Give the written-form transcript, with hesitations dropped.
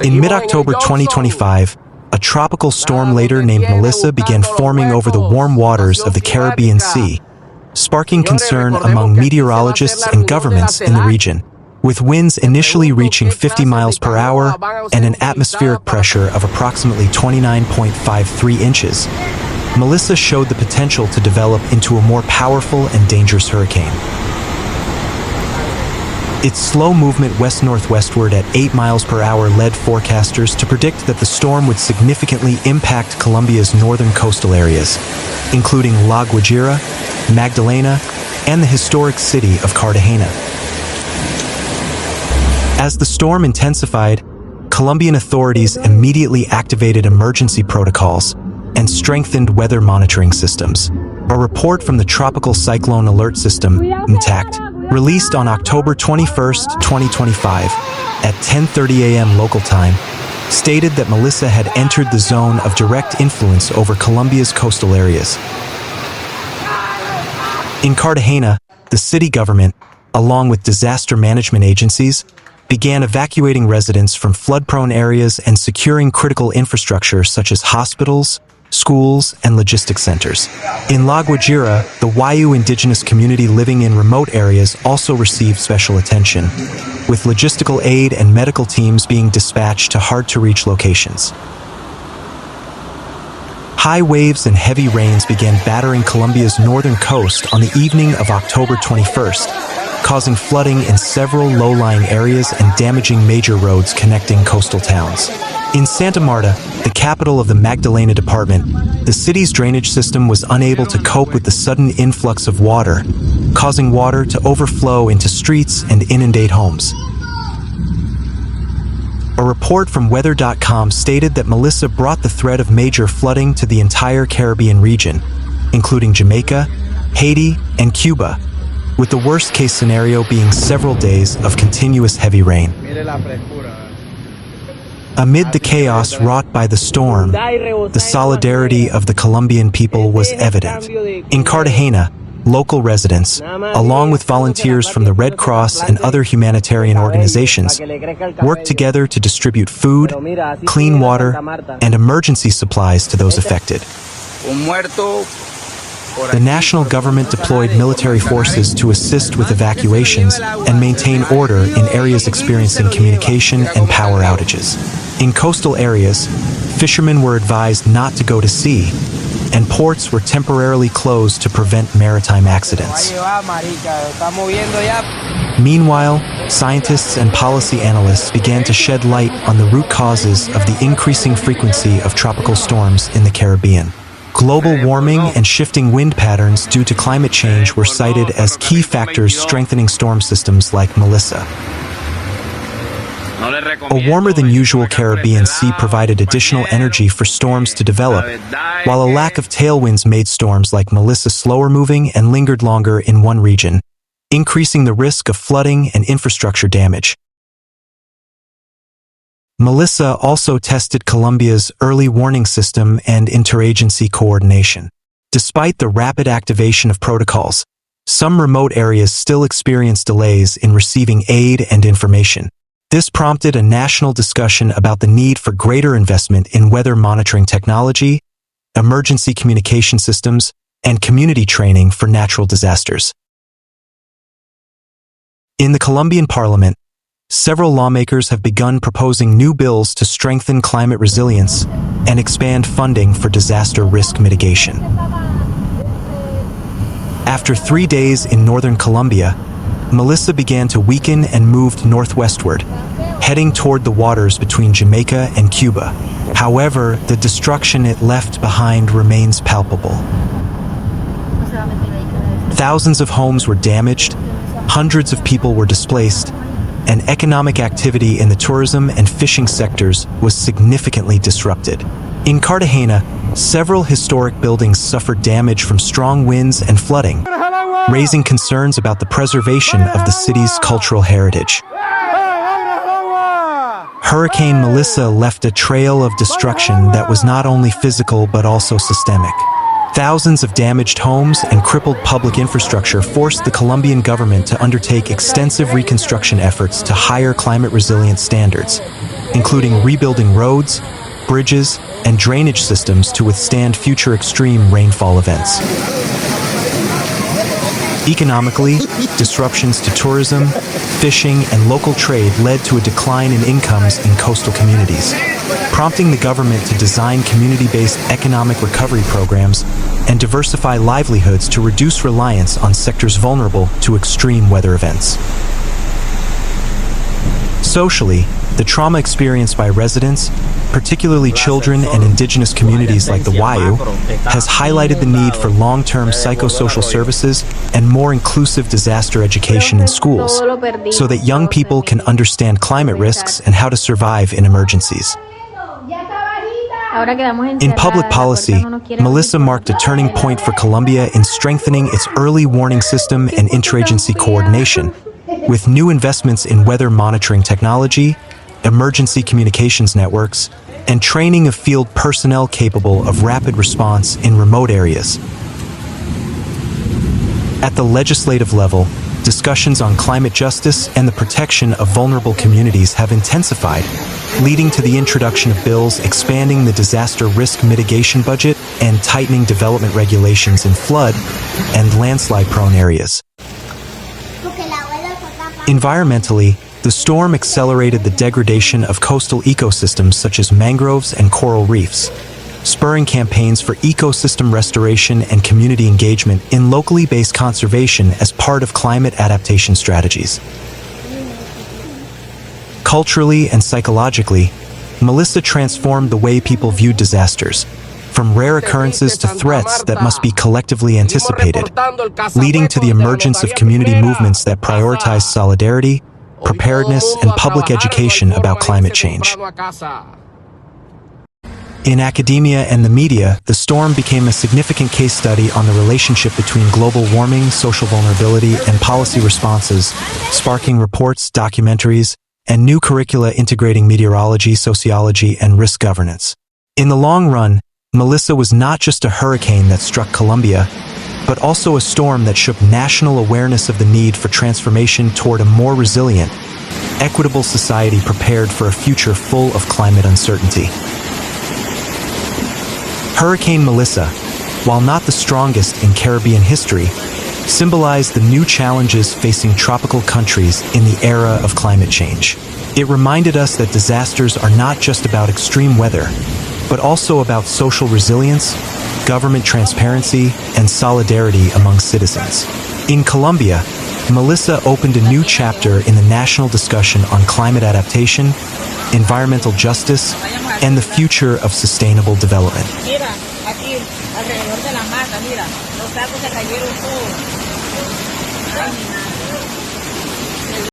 In mid-October 2025, a tropical storm later named Mellisa began forming over the warm waters of the Caribbean Sea, sparking concern among meteorologists and governments in the region. With winds initially reaching 50 miles per hour and an atmospheric pressure of approximately 29.53 inches, Mellisa showed the potential to develop into a more powerful and dangerous hurricane. Its slow movement west-northwestward at 8 miles per hour led forecasters to predict that the storm would significantly impact Colombia's northern coastal areas, including La Guajira, Magdalena, and the historic city of Cartagena. As the storm intensified, Colombian authorities immediately activated emergency protocols and strengthened weather monitoring systems. A report from the Tropical Cyclone Alert System, MTACT, released on October 21, 2025, at 10:30 a.m. local time, stated that Mellisa had entered the zone of direct influence over Colombia's coastal areas. In Cartagena, the city government, along with disaster management agencies, began evacuating residents from flood-prone areas and securing critical infrastructure such as hospitals, schools, and logistics centers. In La Guajira, the Wayuu indigenous community living in remote areas also received special attention, with logistical aid and medical teams being dispatched to hard-to-reach locations. High waves and heavy rains began battering Colombia's northern coast on the evening of October 21st, causing flooding in several low-lying areas and damaging major roads connecting coastal towns. In Santa Marta, the capital of the Magdalena department, the city's drainage system was unable to cope with the sudden influx of water, causing water to overflow into streets and inundate homes. A report from weather.com stated that Mellisa brought the threat of major flooding to the entire Caribbean region, including Jamaica, Haiti, and Cuba, with the worst-case scenario being several days of continuous heavy rain. Amid the chaos wrought by the storm, the solidarity of the Colombian people was evident. In Cartagena, local residents, along with volunteers from the Red Cross and other humanitarian organizations, worked together to distribute food, clean water, and emergency supplies to those affected. The national government deployed military forces to assist with evacuations and maintain order in areas experiencing communication and power outages. In coastal areas, fishermen were advised not to go to sea, and ports were temporarily closed to prevent maritime accidents. Meanwhile, scientists and policy analysts began to shed light on the root causes of the increasing frequency of tropical storms in the Caribbean. Global warming and shifting wind patterns due to climate change were cited as key factors strengthening storm systems like Mellisa. A warmer-than-usual Caribbean Sea provided additional energy for storms to develop, while a lack of tailwinds made storms like Mellisa slower-moving and lingered longer in one region, increasing the risk of flooding and infrastructure damage. Mellisa also tested Colombia's early warning system and interagency coordination. Despite the rapid activation of protocols, some remote areas still experienced delays in receiving aid and information. This prompted a national discussion about the need for greater investment in weather monitoring technology, emergency communication systems, and community training for natural disasters. In the Colombian parliament, several lawmakers have begun proposing new bills to strengthen climate resilience and expand funding for disaster risk mitigation. After 3 days in northern Colombia, Mellisa began to weaken and moved northwestward, heading toward the waters between Jamaica and Cuba. However, the destruction it left behind remains palpable. Thousands of homes were damaged, hundreds of people were displaced, and economic activity in the tourism and fishing sectors was significantly disrupted. In Cartagena, several historic buildings suffered damage from strong winds and flooding, raising concerns about the preservation of the city's cultural heritage. Hurricane Mellisa left a trail of destruction that was not only physical but also systemic. Thousands of damaged homes and crippled public infrastructure forced the Colombian government to undertake extensive reconstruction efforts to higher climate-resilient standards, including rebuilding roads, bridges, and drainage systems to withstand future extreme rainfall events. Economically, disruptions to tourism, fishing, and local trade led to a decline in incomes in coastal communities, prompting the government to design community-based economic recovery programs and diversify livelihoods to reduce reliance on sectors vulnerable to extreme weather events. Socially, the trauma experienced by residents, particularly children and indigenous communities like the Wayuu, has highlighted the need for long-term psychosocial services and more inclusive disaster education in schools, so that young people can understand climate risks and how to survive in emergencies. In public policy, Mellisa marked a turning point for Colombia in strengthening its early warning system and interagency coordination, with new investments in weather monitoring technology, emergency communications networks, and training of field personnel capable of rapid response in remote areas. At the legislative level, discussions on climate justice and the protection of vulnerable communities have intensified, leading to the introduction of bills expanding the disaster risk mitigation budget and tightening development regulations in flood and landslide-prone areas. Environmentally, the storm accelerated the degradation of coastal ecosystems such as mangroves and coral reefs, spurring campaigns for ecosystem restoration and community engagement in locally based conservation as part of climate adaptation strategies. Culturally and psychologically, Mellisa transformed the way people viewed disasters, from rare occurrences to threats that must be collectively anticipated, leading to the emergence of community movements that prioritize solidarity, preparedness, and public education about climate change. In academia and the media, the storm became a significant case study on the relationship between global warming, social vulnerability, and policy responses, sparking reports, documentaries, and new curricula integrating meteorology, sociology, and risk governance. In the long run, Mellisa was not just a hurricane that struck Colombia, but also a storm that shook national awareness of the need for transformation toward a more resilient, equitable society prepared for a future full of climate uncertainty. Hurricane Mellisa, while not the strongest in Caribbean history, symbolized the new challenges facing tropical countries in the era of climate change. It reminded us that disasters are not just about extreme weather, but also about social resilience, government transparency, and solidarity among citizens. In Colombia, Mellisa opened a new chapter in the national discussion on climate adaptation, environmental justice, and the future of sustainable development.